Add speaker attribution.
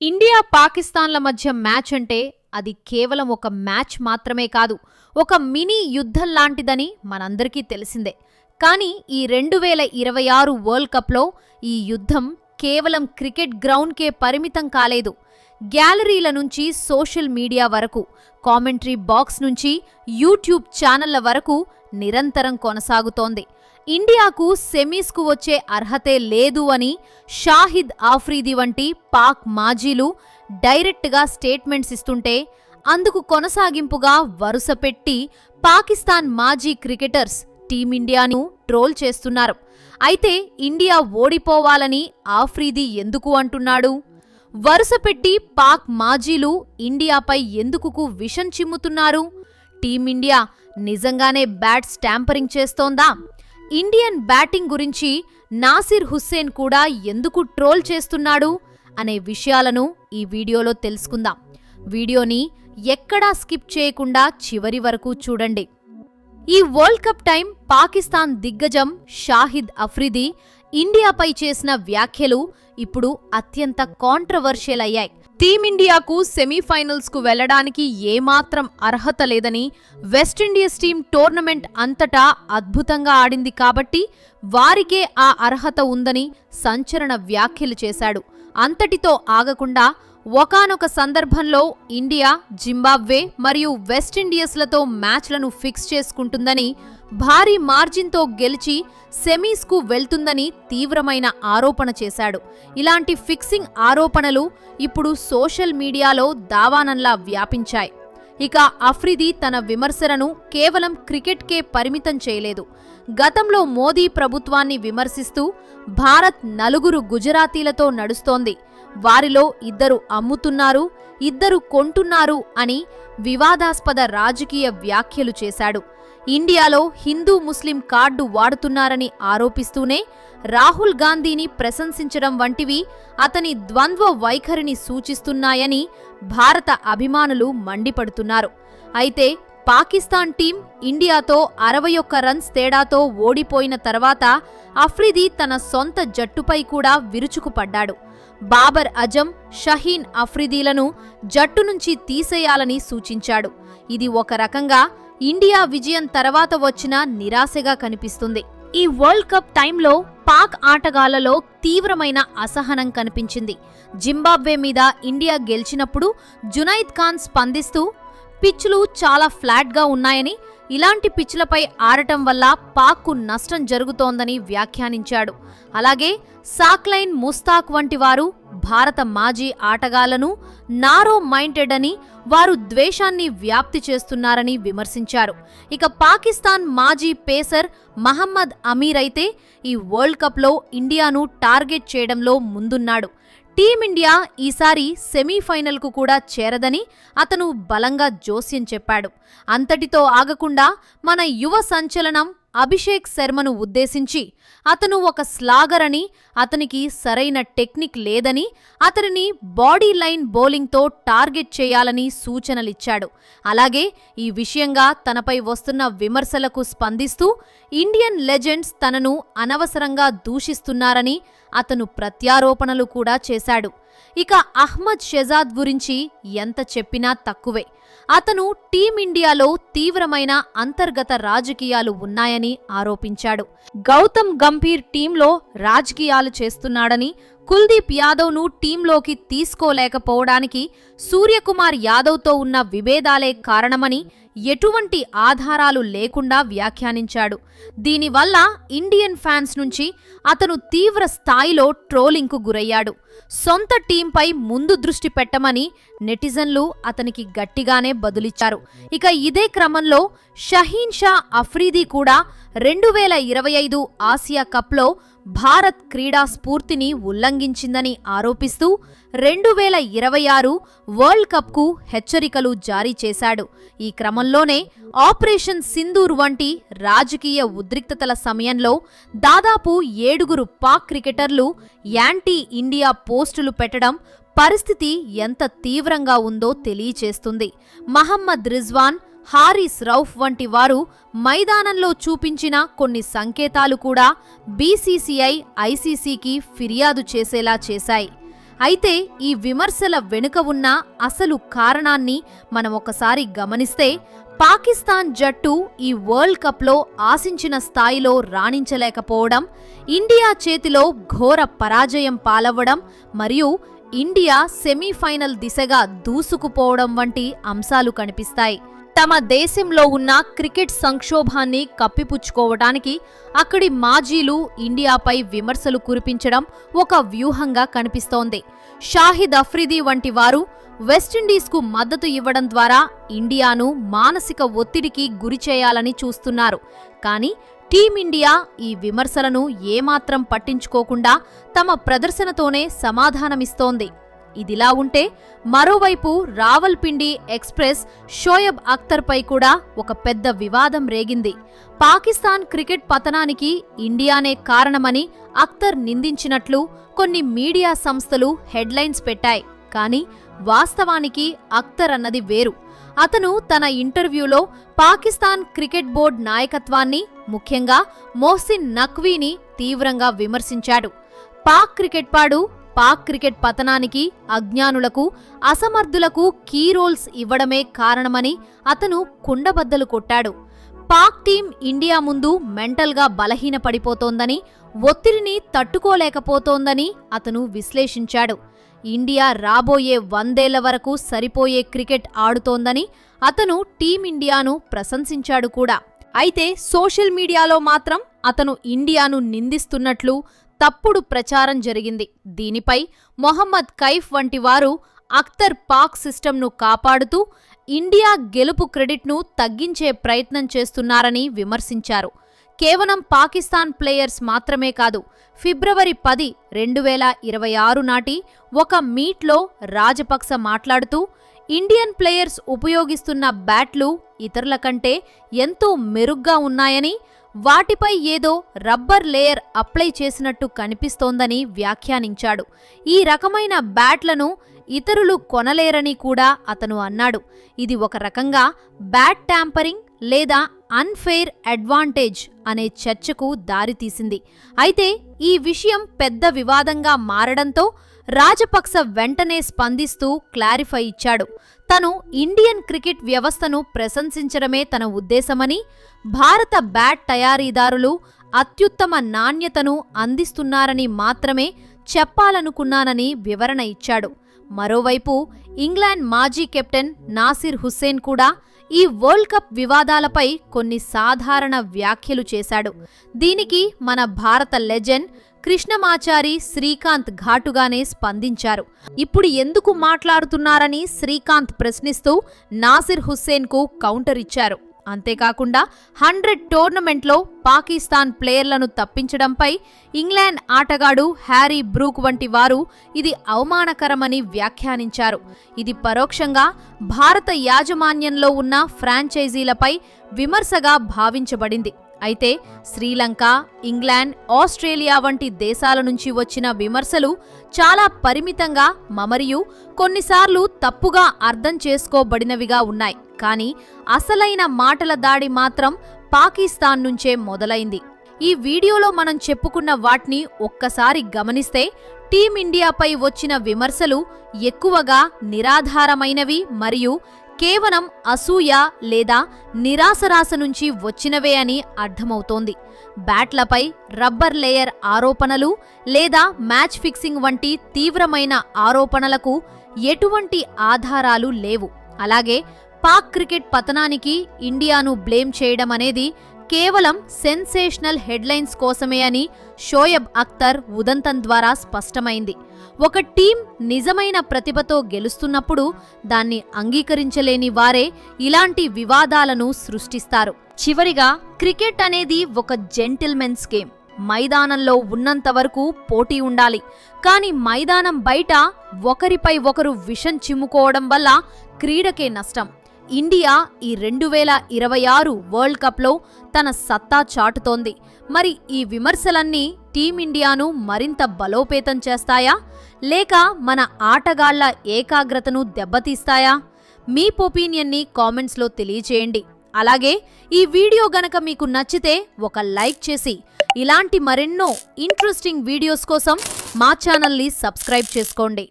Speaker 1: India పాకిస్తాన్ల మధ్య match అంటే అది కేవలం ఒక మ్యాచ్ మాత్రమే కాదు, ఒక మినీ యుద్ధం లాంటిదని మనందరికీ తెలిసిందే. కానీ ఈ 2026 వరల్డ్ కప్లో ఈ యుద్ధం కేవలం క్రికెట్ గ్రౌండ్కే పరిమితం కాలేదు. గ్యాలరీల నుంచి సోషల్ మీడియా వరకు, కామెంటరీ బాక్స్ నుంచి యూట్యూబ్ ఛానళ్ల వరకు నిరంతరం కొనసాగుతోంది. ఇండియాకు సెమీస్కు వచ్చే అర్హతే లేదు అని షాహిద్ ఆఫ్రీది వంటి పాక్ మాజీలు డైరెక్ట్గా స్టేట్మెంట్స్ ఇస్తుంటే, అందుకు కొనసాగింపుగా వరుసపెట్టి పాకిస్తాన్ మాజీ క్రికెటర్స్ టీమిండియాను ట్రోల్ చేస్తున్నారు. అయితే ఇండియా ఓడిపోవాలని ఆఫ్రీది ఎందుకు అంటున్నాడు? వరుసపెట్టి పాక్ మాజీలు ఇండియాపై ఎందుకు విషం చిమ్ముతున్నారు? టీమిండియా నిజంగానే బ్యాట్ స్టాంపరింగ్ చేస్తోందా? ఇండియన్ బ్యాటింగ్ గురించి నాసిర్ హుస్సేన్ కూడా ఎందుకు ట్రోల్ చేస్తున్నాడు అనే విషయాలను ఈ వీడియోలో తెలుసుకుందాం. వీడియోని ఎక్కడా స్కిప్ చేయకుండా చివరి వరకు చూడండి. ఈ వరల్డ్ కప్ టైం పాకిస్తాన్ దిగ్గజం షాహిద్ అఫ్రిది ఇండియాపై చేసిన వ్యాఖ్యలు ఇప్పుడు అత్యంత కాంట్రవర్షియల్ అయ్యాయి. టీమిండియాకు సెమీఫైనల్స్ కు వెళ్లడానికి ఏమాత్రం అర్హత లేదని, వెస్టిండీస్ టీం టోర్నమెంట్ అంతటా అద్భుతంగా ఆడింది కాబట్టి వారికే ఆ అర్హత ఉందని సంచలన వ్యాఖ్యలు చేశాడు. అంతటితో ఆగకుండా ఒకానొక సందర్భంలో ఇండియా, జింబాబ్వే మరియు వెస్టిండీస్లతో మ్యాచ్లను ఫిక్స్ చేసుకుంటుందని, భారీ మార్జిన్తో గెలిచి సెమీస్కు వెళ్తుందని తీవ్రమైన ఆరోపణ చేశాడు. ఇలాంటి ఫిక్సింగ్ ఆరోపణలు ఇప్పుడు సోషల్ మీడియాలో దావానంలా వ్యాపించాయి. ఇక అఫ్రిది తన విమర్శలను కేవలం క్రికెట్కే పరిమితం చేయలేదు. గతంలో మోదీ ప్రభుత్వాన్ని విమర్శిస్తూ భారత్ 4 గుజరాతీలతో నడుస్తోంది, వారిలో 2 అమ్ముతున్నారు, 2 కొంటున్నారు అని వివాదాస్పద రాజకీయ వ్యాఖ్యలు చేశాడు. ఇండియాలో హిందూ ముస్లిం కార్డు వాడుతున్నారని ఆరోపిస్తూనే రాహుల్ గాంధీని ప్రశంసించడం వంటివి అతని ద్వంద్వ వైఖరిని సూచిస్తున్నాయని భారత అభిమానులు మండిపడుతున్నారు. అయితే పాకిస్తాన్ టీం ఇండియాతో 61 రన్స్ తేడాతో ఓడిపోయిన తర్వాత అఫ్రిది తన సొంత జట్టుపై కూడా విరుచుకుపడ్డాడు. బాబర్ అజం, షహీన్ అఫ్రిదీలను జట్టు నుంచి తీసేయాలని సూచించాడు. ఇది ఒక రకంగా ఇండియా విజయం తర్వాత వచ్చిన నిరాశగా కనిపిస్తుంది. ఈ వరల్డ్ కప్ టైంలో పాక్ ఆటగాళ్లలో తీవ్రమైన అసహనం కనిపించింది. జింబాబ్వే మీద ఇండియా గెలిచినప్పుడు జునైద్ ఖాన్ స్పందిస్తూ పిచ్లు చాలా ఫ్లాట్గా ఉన్నాయని, ఇలాంటి పిచ్లపై ఆడటం వల్ల పాక్కు నష్టం జరుగుతోందని వ్యాఖ్యానించాడు. అలాగే సాక్లైన్ ముస్తాక్ వంటి వారు భారత మాజీ ఆటగాళ్లను నారో మైండెడ్ అని, వారు ద్వేషాన్ని వ్యాప్తి చేస్తున్నారని విమర్శించారు. ఇక పాకిస్తాన్ మాజీ పేసర్ మహమ్మద్ అమీర్ అయితే ఈ వరల్డ్ కప్లో ఇండియాను టార్గెట్ చేయడంలో ముందున్నాడు. టీమిండియా ఈసారి సెమీఫైనల్కు కూడా చేరదని అతను బలంగా జోస్యం చెప్పాడు. అంతటితో ఆగకుండా మన యువ సంచలనం అభిషేక్ శర్మను ఉద్దేశించి అతను ఒక స్లాగర్ అని, అతనికి సరైన టెక్నిక్ లేదని, అతనిని బాడీ లైన్ బౌలింగ్తో టార్గెట్ చేయాలని సూచనలిచ్చాడు. అలాగే ఈ విషయంగా తనపై వస్తున్న విమర్శలకు స్పందిస్తూ ఇండియన్ లెజెండ్స్ తనను అనవసరంగా దూషిస్తున్నారని అతను ప్రత్యారోపణలు కూడా చేశాడు. ఇక అహ్మద్ షెజాద్ గురించి ఎంత చెప్పినా తక్కువే. అతను టీమిండియాలో తీవ్రమైన అంతర్గత రాజకీయాలు ఉన్నాయని ఆరోపించాడు. గౌతమ్ గంభీర్ టీంలో రాజకీయాలు చేస్తున్నాడని, కుల్దీప్ యాదవ్ను టీంలోకి తీసుకోలేకపోవడానికి సూర్యకుమార్ యాదవ్తో ఉన్న విభేదాలే కారణమని ఎటువంటి ఆధారాలు లేకుండా వ్యాఖ్యానించాడు. దీనివల్ల ఇండియన్ ఫ్యాన్స్ నుంచి అతను తీవ్ర స్థాయిలో ట్రోలింగ్కు గురయ్యాడు. సొంత టీంపై ముందు దృష్టి పెట్టమని నెటిజన్లు అతనికి గట్టిగానే బదులిచ్చారు. ఇక ఇదే క్రమంలో షహీన్ షా అఫ్రీది కూడా 2025 ఆసియా కప్లో భారత్ క్రీడా స్ఫూర్తిని ఉల్లంఘించిందని ఆరోపిస్తూ 2026 వరల్డ్ కప్కు హెచ్చరికలు జారీ చేశాడు. ఈ క్రమంలోనే ఆపరేషన్ సింధూర్ వంటి రాజకీయ ఉద్రిక్తతల సమయంలో దాదాపు 7 పాక్ క్రికెటర్లు యాంటీ ఇండియా పోస్టులు పెట్టడం పరిస్థితి ఎంత తీవ్రంగా ఉందో తెలియచేస్తుంది. మహమ్మద్ రిజ్వాన్, హారిస్ రౌఫ్ వంటి వారు మైదానంలో చూపించిన కొన్ని సంకేతాలు కూడా బీసీసీఐ, ఐసీసీకి ఫిర్యాదు చేసేలా చేశాయి. అయితే ఈ విమర్శల వెనుక ఉన్న అసలు కారణాన్ని మనం ఒకసారి గమనిస్తే, పాకిస్తాన్ జట్టు ఈ వరల్డ్ కప్లో ఆశించిన స్థాయిలో రాణించలేకపోవడం, ఇండియా చేతిలో ఘోర పరాజయం పాలవ్వడం మరియు ఇండియా సెమీఫైనల్ దిశగా దూసుకుపోవడం వంటి అంశాలు కనిపిస్తాయి. తమ దేశంలో ఉన్న క్రికెట్ సంక్షోభాన్ని కప్పిపుచ్చుకోవడానికి అక్కడి మాజీలు ఇండియాపై విమర్శలు కురిపించడం ఒక వ్యూహంగా కనిపిస్తోంది. షాహిద్ అఫ్రిది వంటి వారు వెస్టిండీస్కు మద్దతు ఇవ్వడం ద్వారా ఇండియాను మానసిక ఒత్తిడికి గురిచేయాలని చూస్తున్నారు. కానీ టీమిండియా ఈ విమర్శలను ఏమాత్రం పట్టించుకోకుండా తమ ప్రదర్శనతోనే సమాధానమిస్తోంది. ఇదిలా ఉంటే మరోవైపు రావల్పిండి ఎక్స్ప్రెస్ షోయబ్ అఖ్తర్పై కూడా ఒక పెద్ద వివాదం రేగింది. పాకిస్తాన్ క్రికెట్ పతనానికి ఇండియానే కారణమని అఖ్తర్ నిందించినట్లు కొన్ని మీడియా సంస్థలు హెడ్లైన్స్ పెట్టాయి. కానీ వాస్తవానికి అఖ్తర్ అన్నది వేరు. అతను తన ఇంటర్వ్యూలో పాకిస్తాన్ క్రికెట్ బోర్డు నాయకత్వాన్ని, ముఖ్యంగా మొహ్సిన్ నఖ్వీని తీవ్రంగా విమర్శించాడు. పాక్ క్రికెట్ పతనానికి అజ్ఞానులకు, అసమర్థులకు కీ రోల్స్ ఇవ్వడమే కారణమని అతను కుండబద్దలు కొట్టాడు. పాక్ టీం ఇండియా ముందు మెంటల్గా బలహీనపడిపోతోందని, ఒత్తిడిని తట్టుకోలేకపోతోందని అతను విశ్లేషించాడు. ఇండియా రాబోయే 100 ఏళ్ల వరకు సరిపోయే క్రికెట్ ఆడుతోందని అతను టీమిండియాను ప్రశంసించాడు కూడా. అయితే సోషల్ మీడియాలో మాత్రం అతను ఇండియాను నిందిస్తున్నట్లు తప్పుడు ప్రచారం జరిగింది. దీనిపై మొహమ్మద్ కైఫ్ వంటి వారు అఖ్తర్ పాక్ సిస్టంను కాపాడుతూ ఇండియా గెలుపు క్రెడిట్ను తగ్గించే ప్రయత్నం చేస్తున్నారని విమర్శించారు. కేవలం పాకిస్తాన్ ప్లేయర్స్ మాత్రమే కాదు, ఫిబ్రవరి 10, 2026 నాటి ఒక మీట్లో రాజపక్స మాట్లాడుతూ ఇండియన్ ప్లేయర్స్ ఉపయోగిస్తున్న బ్యాట్లు ఇతరుల కంటే ఎంతో మెరుగ్గా ఉన్నాయని, వాటిపై ఏదో రబ్బర్ లేయర్ అప్లై చేసినట్టు కనిపిస్తోందని వ్యాఖ్యానించాడు. ఈ రకమైన బ్యాట్లను ఇతరులు కొనలేరని కూడా అతను అన్నాడు. ఇది ఒక రకంగా బ్యాట్ ట్యాంపరింగ్ లేదా అన్ఫెయిర్ అడ్వాంటేజ్ అనే చర్చకు దారితీసింది. అయితే ఈ విషయం పెద్ద వివాదంగా మారడంతో రాజపక్స వెంటనే స్పందిస్తూ క్లారిఫై ఇచ్చాడు. తను ఇండియన్ క్రికెట్ వ్యవస్థను ప్రశంసించడమే తన ఉద్దేశమని, భారత బ్యాట్ తయారీదారులు అత్యుత్తమ నాణ్యతను అందిస్తున్నారని మాత్రమే చెప్పాలనుకున్నానని వివరణ ఇచ్చాడు. మరోవైపు ఇంగ్లాండ్ మాజీ కెప్టెన్ నాసిర్ హుస్సేన్ కూడా ఈ వరల్డ్ కప్ వివాదాలపై కొన్ని సాధారణ వ్యాఖ్యలు చేశాడు. దీనికి మన భారత లెజెండ్ కృష్ణమాచారి, శ్రీకాంత్ ఘాటుగానే స్పందించారు. ఇప్పుడు ఎందుకు మాట్లాడుతున్నారని శ్రీకాంత్ ప్రశ్నిస్తూ నాసిర్ హుస్సేన్కు కౌంటర్ ఇచ్చారు. అంతేకాకుండా 100 టోర్నమెంట్లో పాకిస్తాన్ ప్లేయర్లను తప్పించడంపై ఇంగ్లాండ్ ఆటగాడు హ్యారీ బ్రూక్ వంటి వారు ఇది అవమానకరమని వ్యాఖ్యానించారు. ఇది పరోక్షంగా భారత యాజమాన్యంలో ఉన్న ఫ్రాంచైజీలపై విమర్శగా భావించబడింది. అయితే శ్రీలంక, ఇంగ్లాండ్, ఆస్ట్రేలియా వంటి దేశాల నుంచి వచ్చిన విమర్శలు చాలా పరిమితంగా మరియు కొన్నిసార్లు తప్పుగా అర్థం చేసుకోబడినవిగా ఉన్నాయి. కానీ అసలైన మాటల దాడి మాత్రం పాకిస్తాన్ నుంచే మొదలైంది. ఈ వీడియోలో మనం చెప్పుకున్న వాటిని ఒక్కసారి గమనిస్తే టీమిండియాపై వచ్చిన విమర్శలు ఎక్కువగా నిరాధారమైనవి మరియు కేవలం అసూయ లేదా నిరాశరాశ నుంచి వచ్చినవే అని అర్థమవుతోంది. బ్యాట్లపై రబ్బర్ లేయర్ ఆరోపణలు లేదా మ్యాచ్ ఫిక్సింగ్ వంటి తీవ్రమైన ఆరోపణలకు ఎటువంటి ఆధారాలు లేవు. అలాగే పాక్ క్రికెట్ పతనానికి ఇండియాను బ్లేమ్ చేయడం అనేది కేవలం సెన్సేషనల్ హెడ్లైన్స్ కోసమే అని షోయబ్ అఖ్తర్ ఉదంతం ద్వారా స్పష్టమైంది. ఒక టీం నిజమైన ప్రతిభతో గెలుస్తున్నప్పుడు దాన్ని అంగీకరించలేని వారే ఇలాంటి వివాదాలను సృష్టిస్తారు. చివరిగా, క్రికెట్ అనేది ఒక జెంటిల్మెన్స్ గేమ్. మైదానంలో ఉన్నంత వరకు పోటీ ఉండాలి. కానీ మైదానం బయట ఒకరిపై ఒకరు విషం చిమ్ముకోవడం వల్ల క్రీడకే నష్టం. ఇండియా ఈ 2026 వరల్డ్ కప్లో తన సత్తా చాటుతోంది. మరి ఈ విమర్శలన్నీ టీమిండియాను మరింత బలోపేతం చేస్తాయా, లేక మన ఆటగాళ్ల ఏకాగ్రతను దెబ్బతీస్తాయా? మీ ఒపీనియన్ని కామెంట్స్లో తెలియచేయండి. అలాగే ఈ వీడియో గనక మీకు నచ్చితే ఒక లైక్ చేసి ఇలాంటి మరెన్నో ఇంట్రెస్టింగ్ వీడియోస్ కోసం మా ఛానల్ని సబ్స్క్రైబ్ చేసుకోండి.